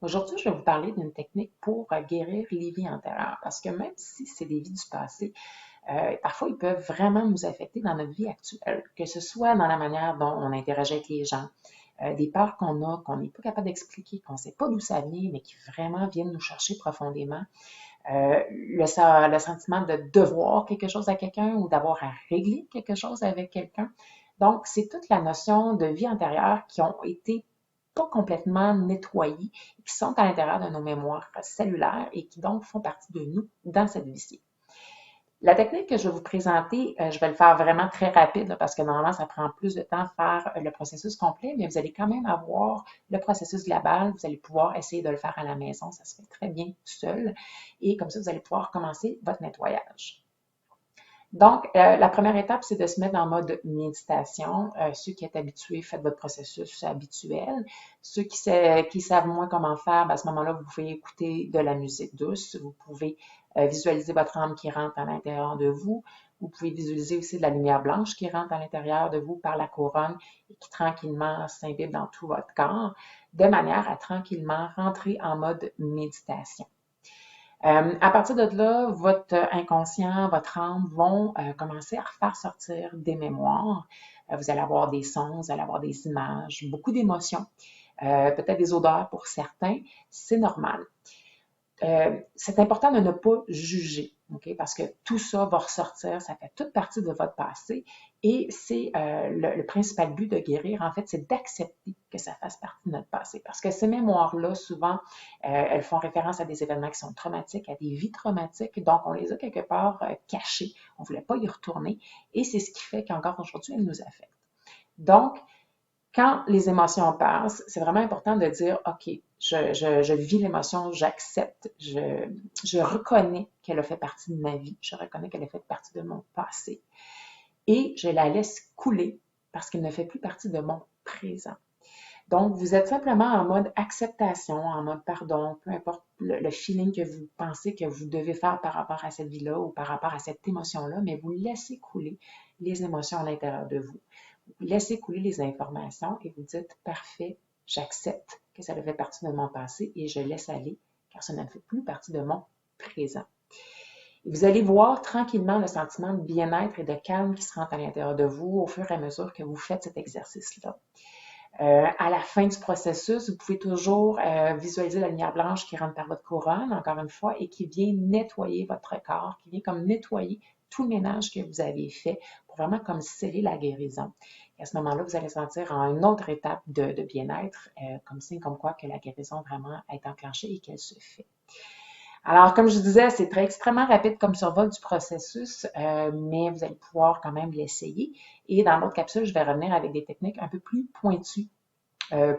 Aujourd'hui, je vais vous parler d'une technique pour guérir les vies antérieures parce que même si c'est des vies du passé, parfois ils peuvent vraiment nous affecter dans notre vie actuelle, que ce soit dans la manière dont on interagit avec les gens, des peurs qu'on n'est pas capable d'expliquer, qu'on ne sait pas d'où ça vient, mais qui vraiment viennent nous chercher profondément. Le sentiment de devoir quelque chose à quelqu'un ou d'avoir à régler quelque chose avec quelqu'un. Donc, c'est toute la notion de vie antérieure qui ont été pas complètement nettoyées, qui sont à l'intérieur de nos mémoires cellulaires et qui donc font partie de nous dans cette vie-ci. La technique que je vais vous présenter, je vais le faire vraiment très rapide là, parce que normalement, ça prend plus de temps de faire le processus complet, mais vous allez quand même avoir le processus global. Vous allez pouvoir essayer de le faire à la maison. Ça se fait très bien tout seul. Et comme ça, vous allez pouvoir commencer votre nettoyage. Donc, la première étape, c'est de se mettre en mode méditation. Ceux qui êtes habitués, faites votre processus habituel. Ceux qui savent moins comment faire, ben, à ce moment-là, vous pouvez écouter de la musique douce. Vous pouvez visualiser votre âme qui rentre à l'intérieur de vous. Vous pouvez visualiser aussi de la lumière blanche qui rentre à l'intérieur de vous par la couronne et qui tranquillement s'imbibe dans tout votre corps, de manière à tranquillement rentrer en mode méditation. À partir de là, votre inconscient, votre âme vont commencer à refaire sortir des mémoires. Vous allez avoir des sons, vous allez avoir des images, beaucoup d'émotions, peut-être des odeurs pour certains. C'est normal. C'est important de ne pas juger, ok? Parce que tout ça va ressortir, ça fait toute partie de votre passé et c'est le principal but de guérir, en fait, c'est d'accepter que ça fasse partie de notre passé. Parce que ces mémoires-là, souvent, elles font référence à des événements qui sont traumatiques, à des vies traumatiques, donc on les a quelque part cachées, on ne voulait pas y retourner et c'est ce qui fait qu'encore aujourd'hui, elles nous affectent. Donc, quand les émotions passent, c'est vraiment important de dire, OK, je vis l'émotion, j'accepte, je reconnais qu'elle a fait partie de ma vie, je reconnais qu'elle a fait partie de mon passé et je la laisse couler parce qu'elle ne fait plus partie de mon présent. Donc, vous êtes simplement en mode acceptation, en mode pardon, peu importe le feeling que vous pensez que vous devez faire par rapport à cette vie-là ou par rapport à cette émotion-là, mais vous laissez couler les émotions à l'intérieur de vous. Vous laissez couler les informations et vous dites, parfait, j'accepte que ça fait partie de mon passé et je laisse aller car ça ne fait plus partie de mon présent. Et vous allez voir tranquillement le sentiment de bien-être et de calme qui se rentre à l'intérieur de vous au fur et à mesure que vous faites cet exercice-là. À la fin du processus, vous pouvez toujours visualiser la lumière blanche qui rentre par votre couronne, encore une fois, et qui vient nettoyer votre corps, qui vient comme nettoyer tout le ménage que vous avez fait pour vraiment comme sceller la guérison. Et à ce moment-là, vous allez sentir en une autre étape de bien-être, comme signe comme quoi que la guérison vraiment est enclenchée et qu'elle se fait. Alors, comme je disais, c'est très extrêmement rapide comme survol du processus, mais vous allez pouvoir quand même l'essayer. Et dans l'autre capsule, je vais revenir avec des techniques un peu plus pointues,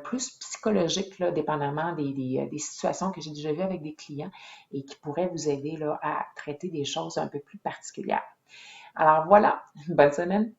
plus psychologiques, là, dépendamment des situations que j'ai déjà vues avec des clients et qui pourraient vous aider là, à traiter des choses un peu plus particulières. Alors voilà, bonne semaine!